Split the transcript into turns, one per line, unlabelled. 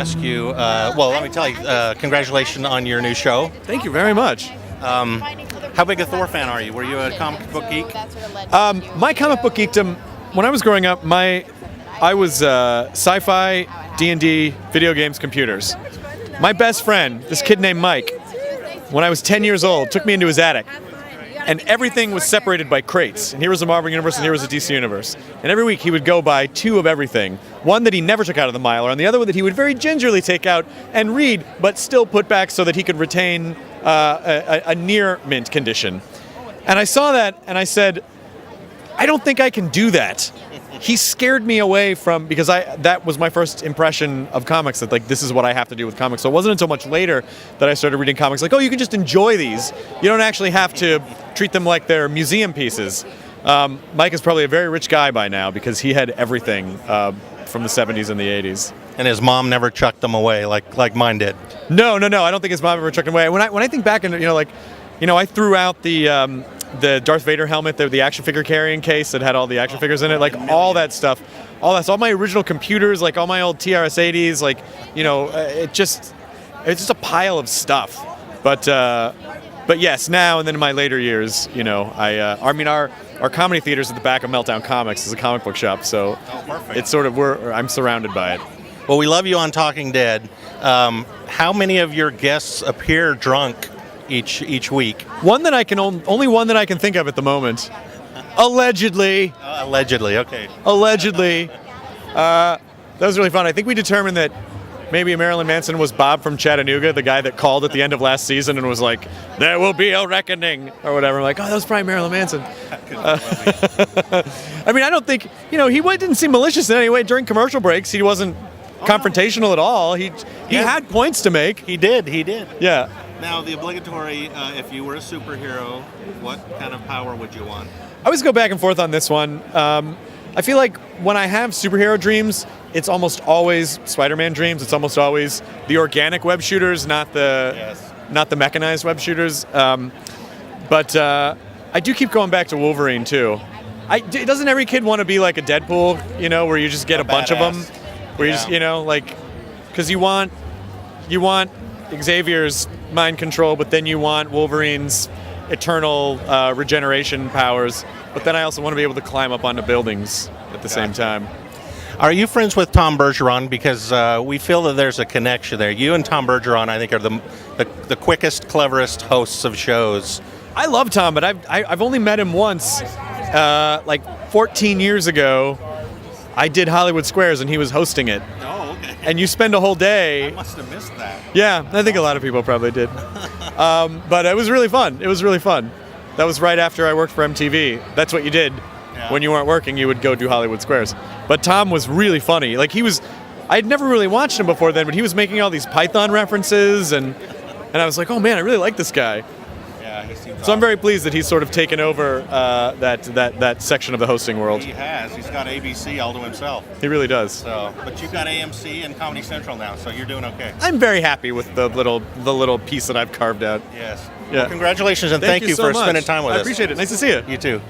ask you, let me tell you, congratulations on your new show.
Thank you very much.
How big a Thor fan are you? Were you a comic book geek?
My comic book geekdom, when I was growing up, I was sci-fi, D&D, video games, computers. My best friend, this kid named Mike, when I was 10 years old, took me into his attic. And everything was separated by crates. And here was the Marvel Universe, and here was the DC Universe. And every week he would go buy 2 of everything. One that he never took out of the Mylar, and the other one that he would very gingerly take out and read, but still put back so that he could retain a near mint condition. And I saw that, and I said, I don't think I can do that. He scared me away from, because that was my first impression of comics, that like this is what I have to do with comics. So it wasn't until much later that I started reading comics like, oh, you can just enjoy these. You don't actually have to treat them like they're museum pieces. Mike is probably a very rich guy by now because he had everything from the 70s and the 80s.
And his mom never chucked them away like mine did.
No. I don't think his mom ever chucked them away. When I think back and I threw out the Darth Vader helmet, the action figure carrying case that had all the action figures in it, like all that stuff, all my original computers, like all my old TRS-80s, like it's just a pile of stuff. But yes, now and then in my later years, our comedy theater's at the back of Meltdown Comics is a comic book shop, so it's sort of I'm surrounded by it.
Well, we love you on Talking Dead. How many of your guests appear drunk each week?
Only one that I can think of at the moment. Allegedly.
Allegedly, okay.
Allegedly. That was really fun. I think we determined that maybe Marilyn Manson was Bob from Chattanooga, the guy that called at the end of last season and was like, there will be a reckoning, or whatever. I'm like, oh, that was probably Marilyn Manson. I don't think, he didn't seem malicious in any way during commercial breaks. He wasn't confrontational at all. He had points to make.
He did.
Yeah.
Now, the obligatory, if you were a superhero, what kind of power would you want?
I always go back and forth on this one. I feel like when I have superhero dreams, it's almost always Spider-Man dreams. It's almost always the organic web shooters, not the mechanized web shooters. But I do keep going back to Wolverine, too. Doesn't every kid want to be like a Deadpool, where you just get a bunch of them? Where you just, because you want Xavier's mind control, but then you want Wolverine's eternal regeneration powers. But then I also want to be able to climb up onto buildings at the same time.
Are you friends with Tom Bergeron? Because we feel that there's a connection there. You and Tom Bergeron, I think, are the quickest, cleverest hosts of shows.
I love Tom, but I've only met him once. Like 14 years ago, I did Hollywood Squares, and he was hosting it.
Oh, okay.
And you spend a whole day.
I must have missed that.
Yeah, I think a lot of people probably did. But it was really fun. That was right after I worked for MTV. That's what you did. Yeah. When you weren't working, you would go do Hollywood Squares. But Tom was really funny. Like I'd never really watched him before then, but he was making all these Python references, and I was like, oh man, I really like this guy.
Yeah, he seems
So I'm very pleased that he's sort of taken over that section of the hosting world.
He has. He's got ABC all to himself.
He really does.
So, but you've got AMC and Comedy Central now, so you're doing okay.
I'm very happy with the little piece that I've carved out.
Yes.
Yeah.
Well, congratulations, and thank you
so
for
much.
spending time with us.
I appreciate it. Nice to see you.
You too.